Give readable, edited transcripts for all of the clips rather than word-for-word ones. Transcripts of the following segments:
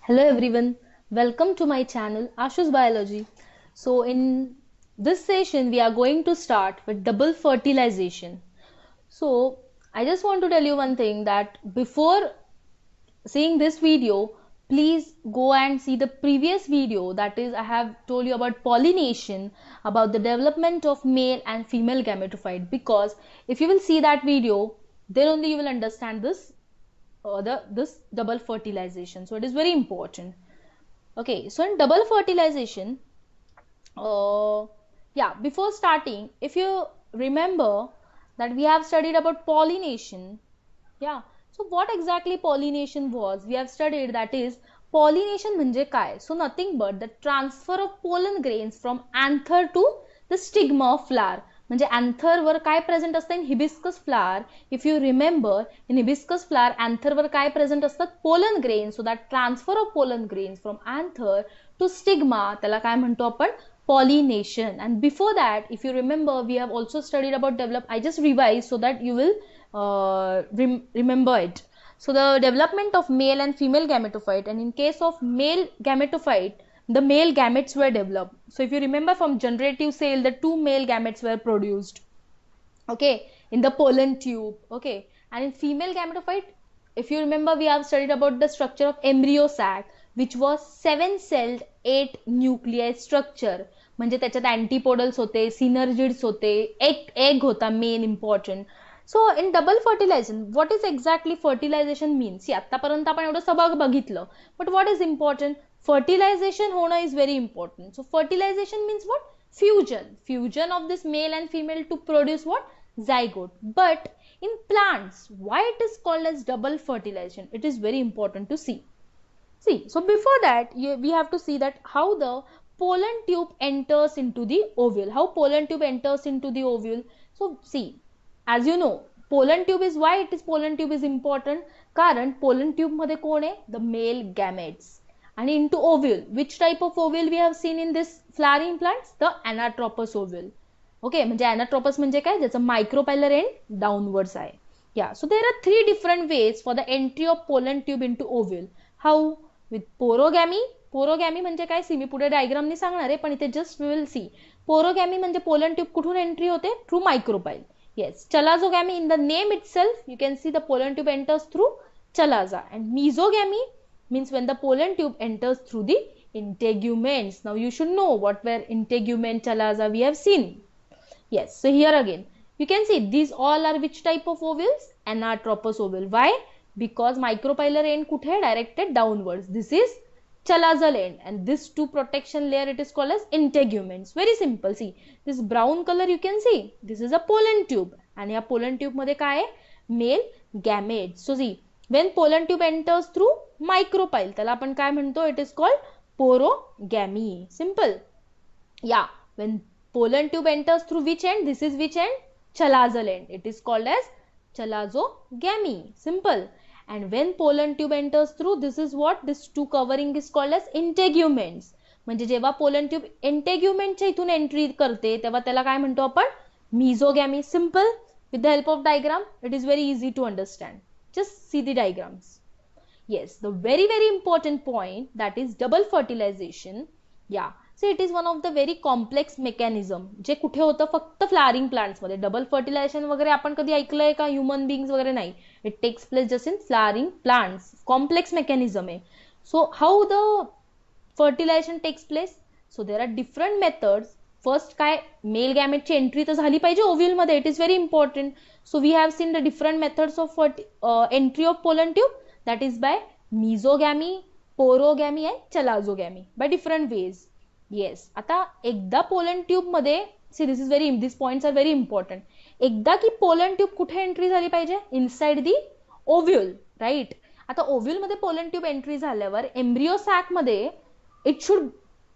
Hello everyone, welcome to my channel Ashu's Biology. So in this session we are going to start with double fertilization. So I just want to tell you one thing that before seeing this video, please go and see the previous video, that is I have told you about pollination, about the development of male and female gametophyte, because if you will see that video then only you will understand this double fertilization. So it is very important. Okay, so in double fertilization, uh, yeah, before starting, if you remember that we have studied about pollination, yeah. So what exactly pollination was? We have studied that is pollination म्हणजे काय? So nothing but the transfer of pollen grains from anther to the stigma of flower. म्हणजे anther वर काय present असतं in hibiscus flower? If you remember in hibiscus flower anther वर काय present असतात? Pollen grain. So that transfer of pollen grains from anther to stigma त्याला काय म्हणतो आपण? Pollination. And before that, if you remember, we have also studied about I just revised so that you will remember it. So the development of male and female gametophyte, and in case of male gametophyte, the male gametes were developed. So if you remember, from generative cell the two male gametes were produced, okay, in the pollen tube, okay. And in female gametophyte, if you remember, we have studied about the structure of embryo sac, which was 7-celled 8 nuclei structure. म्हणजे त्याच्यात अँटीपोडल्स होते, synergids होते, एक egg होता main important. So in double fertilization, what is exactly fertilization means? आतापर्यंत आपण एवढं सगळं बघितलं, but what is important? Fertilization होणं is very important. So fertilization means what? Fusion of this male and female to produce what? Zygote. But in plants, why it is called as double fertilization? It is very important to see. So before that, we have to see that how the pollen tube enters into the ovule. How pollen tube enters into the ovule? So see, as you know, pollen tube is, why it is pollen tube is important? कारण pollen tube मध्ये कोण आहे? The male gametes. And into ovule, which type of ovule we have seen in this flowering plants? The anatropous ovule. Okay, म्हणजे अॅनाट्रोपस म्हणजे काय? ज्याचं मायक्रोपायलर and downwards आहे. या, so there are 3 different ways for the entry of pollen tube into ovule. How? With porogamy. Porogamy म्हणजे काय? सी मी पुढे डायग्रामनी सांगणार आहे, पण इथे just we will see. Porogamy म्हणजे पोलन ट्यूब कुठून एंट्री होते? Through micropyle. Yes. Chalazogamy, in the name itself you can see the pollen tube enters through chalaza. And mesogamy means when the pollen tube enters through the integuments. Now you should know what were integument, chalaza we have seen. Yes, so here again you can see these all are which type of ovules? Anatropous ovule. Why? Because micropylar end कुठे है? Directed downwards. This is chalazal end, and this two protection layer it is called as integuments. Very simple. See this brown color you can see, this is a pollen tube, and या pollen tube मध्ये काय आहे? Male gametes. So see, when pollen tube enters through micropyle त्याला आपण काय म्हणतो? It is called porogamy. Simple. Yeah, when pollen tube enters through which end? This is which end? Chalazal end. It is called as chalazogamy. Simple. And when pollen tube enters through, this is what? This two covering is called as integuments. म्हणजे जेव्हा pollen tube integumentच्या इथून entry करते तेव्हा त्याला काय म्हणतो आपण? Mesogamy. Simple. With the help of diagram, it is very easy to understand. Just see the diagrams. Yes, the very important point, that is double fertilization. Yeah. So it is one of the very complex mechanism जे कुठे होतं? फक्त flowering plants मध्ये. Double fertilization वगैरे आपण कधी ऐकलंय का? Human beings वगैरे नाही. It takes place just in flowering plants. Complex mechanism आहे. So how the fertilization takes place? So there are different methods. First काय? मेल गॅमेटची एंट्री तर झाली पाहिजे ओव्ह्यूल मध्ये. It is very important. So we have seen the different methods of entry of pollen tube. That is by mesogamy, पोरोगॅमी and chalazogamy, by different ways. Yes. आता एकदा pollen tube मध्ये, see this is very, this points are very important. एकदा की pollen tube कुठे entry झाली पाहिजे? Inside the ovule, right. आता ovule मध्ये पोलन ट्यूब एंट्री झाल्यावर एम्ब्रियो सॅक मध्ये it should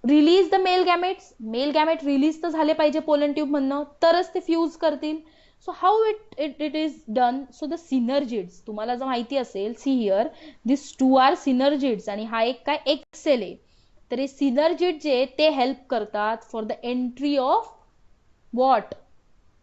release the male gametes. Male gamete release तर झाले पाहिजे पोलन ट्यूब मधनं, तरच ते फ्यूज करतील. So how it is done? So the synergids, तुम्हाला जर माहिती असेल, see here this two are synergids, आणि हा एक काय? एक सेल आहे. तर हे सिनर्जिड जे ते हेल्प करतात for the entry of what?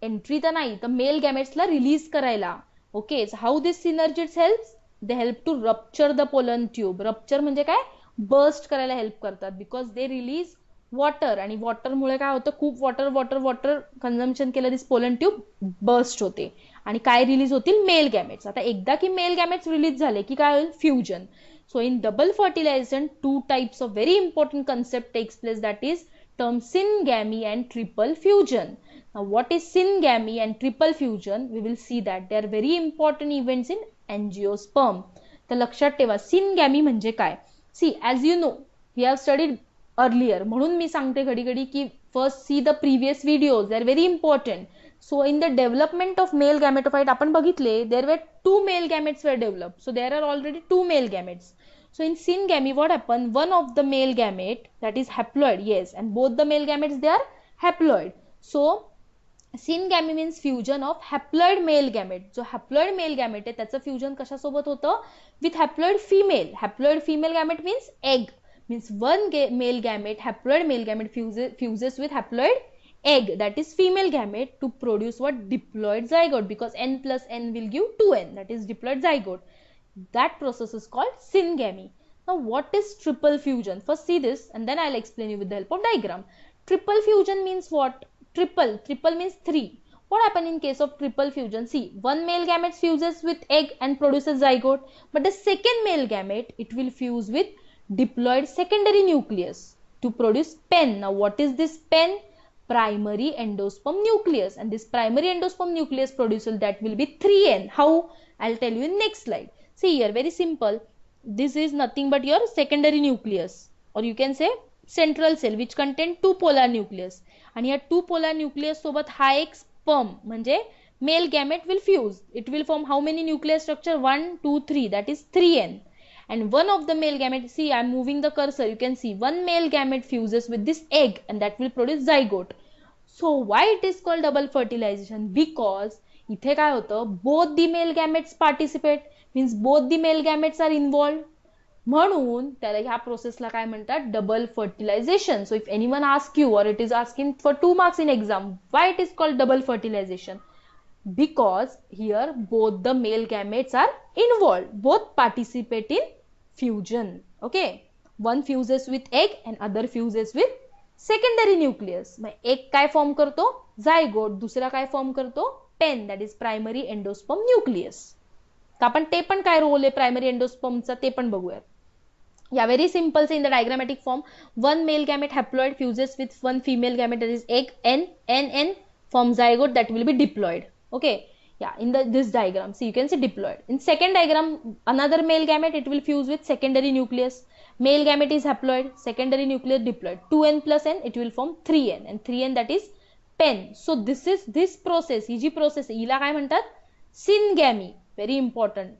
Entry तर नाही, तर मेल गॅमेट्सला रिलीज करायला. Okay. How this synergids helps? They help to rupture the pollen tube. Rupture म्हणजे काय? बर्स्ट करायला हेल्प करतात, बिकॉज दे रिलीज वॉटर, आणि वॉटरमुळे काय होतं, खूप वॉटर वॉटर वॉटर कन्झम्पशन केलं, दिस पोलन ट्यूब बर्स्ट होते, आणि काय रिलीज होतील, मेल गॅमेट्स. आता एकदा की मेल गॅमेट्स रिलीज झाले की काय होईल, fusion. So in double fertilization, two types of very important concept takes place, that is term syngamy and triple fusion. Now what is syngamy and triple fusion? We will see that they are very important events in angiosperm. तर लक्षात ठेवा syngamy म्हणजे काय. See, as you know, we have studied earlier, म्हणून मी सांगते घडी घडी की first see the previous videos, they are very important. So in the development of male gametophyte आपण बघितले, there were two male gametes were developed, so there are already two male gametes. So in syngamy what happened, one of the male gamete, that is haploid, yes, and both the male gametes they are haploid. So syngamy means fusion of haploid male gamete. जो haploid male gamete आहे त्याचं fusion कशासोबत होतं, with haploid female. Haploid female gamete means egg, means one male gamete, haploid male gamete fuses with haploid egg, that is female gamete, to produce what, diploid zygote, because n plus n will give 2n, that is diploid zygote. That process is called syngamy. Now what is triple fusion? First see this and then I'll explain you with the help of diagram. Triple fusion means what? Triple means 3. What happens in case of triple fusion? See, one male gamete fuses with egg and produces zygote, but the second male gamete, it will fuse with diploid secondary nucleus to produce pen. Now what is this pen? Primary endosperm nucleus, and this primary endosperm nucleus produces, that will be 3n. How? I'll tell you in next slide. See here, very simple. This is nothing but your secondary nucleus, or you can say central cell, which contain two polar nucleus. And here two polar nucleus सोबत हा एक sperm म्हणजे male gamete will fuse. It will form how many nucleus structure? 1, 2, 3. That is 3n. And one of the male gamete, see I am moving the cursor, you can see one male gamete fuses with this egg, and that will produce zygote. So why it is called double fertilization? Because इथे काय होतं, both the male gametes participate, means both the male gametes are involved, म्हणून त्याला ह्या प्रोसेसला काय म्हणतात, double fertilization. So if anyone ask you, और it is asking for 2 marks in exam, why it is called double fertilization? Because here both the male gametes are involved, both participate in fusion. Okay, one fuses with egg and other fuses with secondary nucleus. मग एक काय form करतो, zygote, दुसरा काय form करतो, PEN, that is primary endosperm nucleus. आपण ते पण काय रोल आहे प्रायमरी एंडोस्पर्मचा ते पण बघूया. Yeah, very simple. Say in the diagrammatic form, one male gamete haploid fuses with one female gamete, that is egg, n forms zygote, that will be diploid. Okay, yeah, in this diagram, see you can see diploid. In second diagram, another male gamete, it will fuse with secondary nucleus. Male gamete is haploid, secondary nucleus diploid. 2n plus n, it will form 3n, and 3n that is pen. So this is this process, he ji process आहे हिला काय म्हणतात, syngamy. Very important.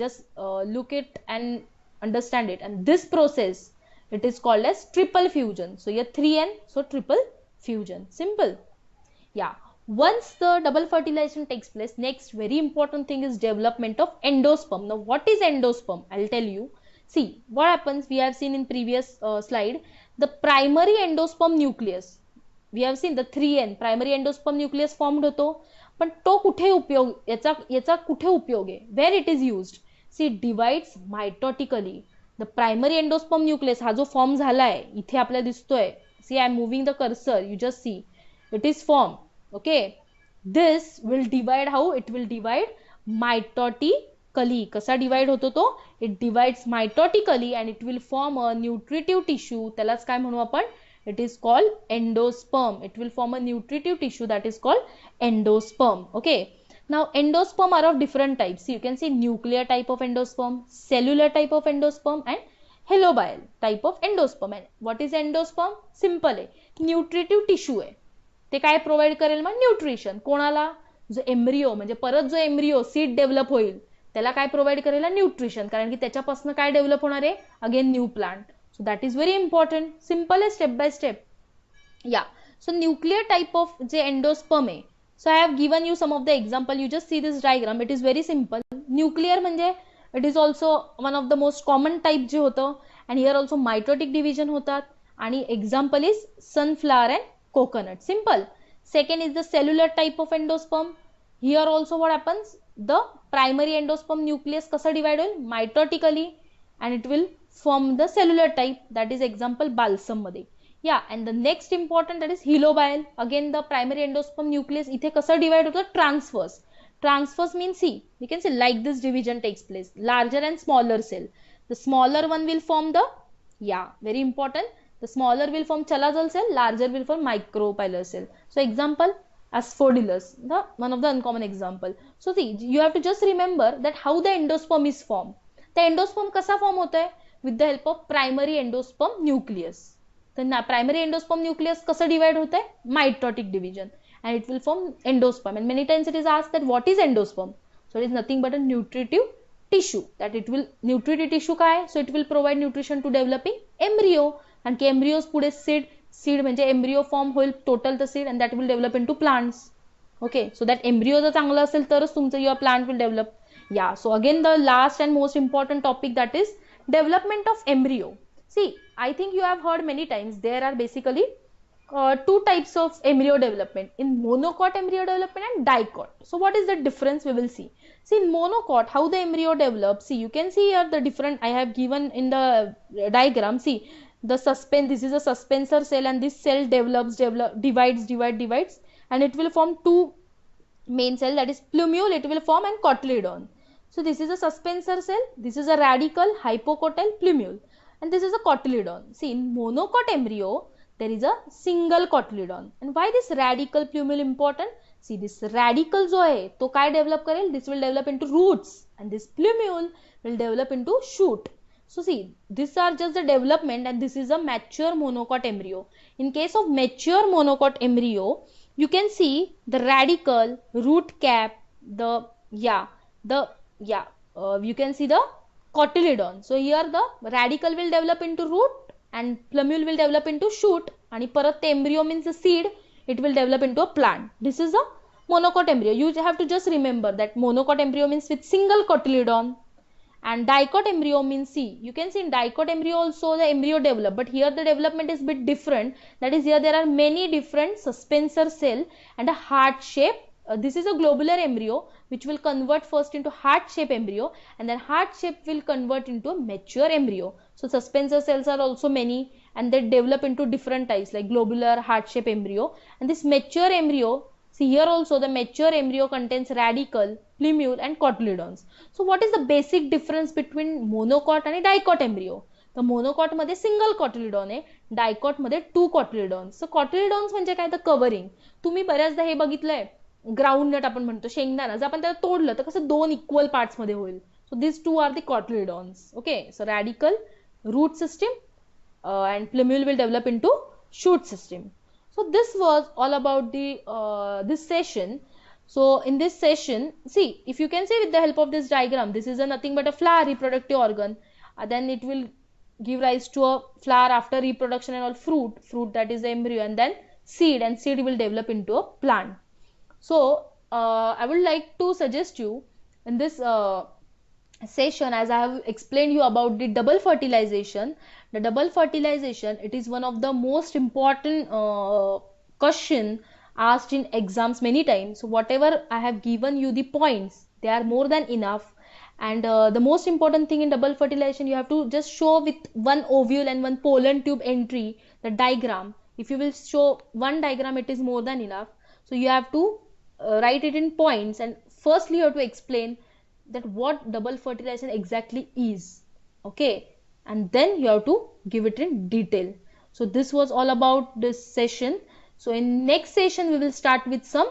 Just look it and understand it. And this process, it is called as triple fusion. So here 3n, so triple fusion. Simple. Yeah. Once the double fertilization takes place, next very important thing is development of endosperm. Now what is endosperm? I'll tell you. See what happens, we have seen in previous slide, the primary endosperm nucleus, we have seen the 3n primary endosperm nucleus formed होतो, पण तो कुठे उपयोग, याचा कुठे उपयोग आहे, where it is used? See, it divides mitotically. The primary endosperm nucleus हा जो फॉर्म झालाय इथे आपल्याला दिसतोय, see I am moving the cursor, you just see it is formed. Okay, this will divide, how it will divide mitotically. कसा divide होतो तो, it divides mitotically and it will form a nutritive tissue, त्यालाच काय म्हणू आपण, it is called endosperm. It will form a nutritive tissue, that is called endosperm. Okay, now endosperm are of different types. You can see nuclear type of endosperm, cellular type of endosperm, and halobial type of endosperm. And what is endosperm? Simple आहे, nutritive tissue आहे. ते काय provide करेल मग, nutrition. कोणाला, जो embryo म्हणजे परत जो एम्ब्रिओ सीड डेव्हलप होईल त्याला काय प्रोव्हाइड करेल, न्यूट्रिशन, कारण की त्याच्यापासून काय डेव्हलप होणार आहे, again new plant. So that is very important. Simple is step by step. Yeah. So nuclear type of J endosperm आहे. So I have given you some of the example. You just see this diagram. It is very simple. Nuclear म्हणजे it is also one of the most common type जे होतं. And here also mitotic division होतात. आणि example is sunflower and coconut. Simple. Second is the cellular type of endosperm. Here also what happens? The primary endosperm nucleus कसा divide होईल, mitotically, and it will from the cellular type, that is example balsam मध्ये. Yeah, and the next important, that is helobial. Again the primary endosperm nucleus इथे कसं divide होतं, transverse. Transverse means, see, we can say like this division takes place, larger and smaller cell. The smaller one will form the, yeah, very important, the smaller will form chalazal cell, larger will form micropylar cell. So example asphodilus, the one of the uncommon example. So see, you have to just remember that how the endosperm is formed. The endosperm कसा form होता है, with the help of primary endosperm nucleus. The primary endosperm nucleus कसा divide होता है, mitotic division, and it will form endosperm. And many times it is asked that what is endosperm. So it is nothing but a nutritive tissue, that it will, nutritive tissue काय आहे, so it will provide nutrition to developing embryo, and के embryos पुढे seed म्हणजे embryo form होईल total the seed, and that will develop into plants. Okay, so that embryo जर चांगला असेल तरच तुमचं your plant will develop. Yeah, so again the last and most important topic, that is development of embryo. See, I think you have heard many times there are basically two types of embryo development, in monocot embryo development and dicot. So what is the difference, we will see. See, in monocot, how the embryo develops, see, you can see here the different I have given in the diagram. See, the this is a suspensor cell, and this cell divides, and it will form two main cell, that is plumule it will form, and cotyledon. So this is a suspensor cell, this is a radical hypocotyl plumule, and this is a cotyledon. See, in monocot embryo there is a single cotyledon. And why this radical plumule important? See, this radical जो है तो काय develop करेल, this will develop into roots, and this plumule will develop into shoot. So see, these are just the development, and this is a mature monocot embryo. In case of mature monocot embryo, you can see the radical, root cap, you can see the cotyledon. So here the radical will develop into root, and plumule will develop into shoot, and परत the embryo means the seed, it will develop into a plant. This is a monocot embryo. You have to just remember that monocot embryo means with single cotyledon, and dicot embryo means, see, you can see in dicot embryo also the embryo develop, but here the development is bit different. That is, here there are many different suspensor cell and a heart shape. This is a globular embryo which will convert first into heart shape embryo, and then heart shape will convert into a mature embryo. So suspensor cells are also many, and they develop into different types like globular, heart shape embryo. And this mature embryo, see here also the mature embryo contains radical, plumule and cotyledons. So what is the basic difference between monocot and dicot embryo? The monocot मध्ये single cotyledon आहे, dicot मध्ये two cotyledons. So cotyledons म्हणजे काय, the covering. तुम्ही बऱ्याचदा हे बघितलंय, ground नट आपण म्हणतो, शेंगदाणा जर आपण त्याला तोडलं तर कसं दोन इक्वल पार्ट्स मध्ये होईल. So these two are the cotyledons. Okay, so radical, root system, and plumule will develop into shoot system. So this was all about the this session. So in this session, see, if you can see with the help of this diagram, this is a nothing but a flower reproductive organ, then it will give rise to a flower after reproduction, and all fruit that is the embryo, and then seed, and seed will develop into a plant. So I would like to suggest you in this session, as I have explained you about the double fertilization. The double fertilization, it is one of the most important question asked in exams many times. So whatever I have given you the points, they are more than enough. And the most important thing in double fertilization, you have to just show with one ovule and one pollen tube entry the diagram. If you will show one diagram, it is more than enough. So you have to write it in points, and firstly you have to explain that what double fertilization exactly is. Okay, and then you have to give it in detail. So this was all about this session. So in next session we will start with some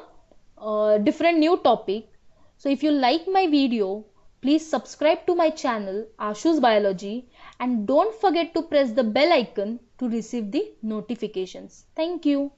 different new topic. So if you like my video, please subscribe to my channel Ashu's Biology, and don't forget to press the bell icon to receive the notifications. Thank you.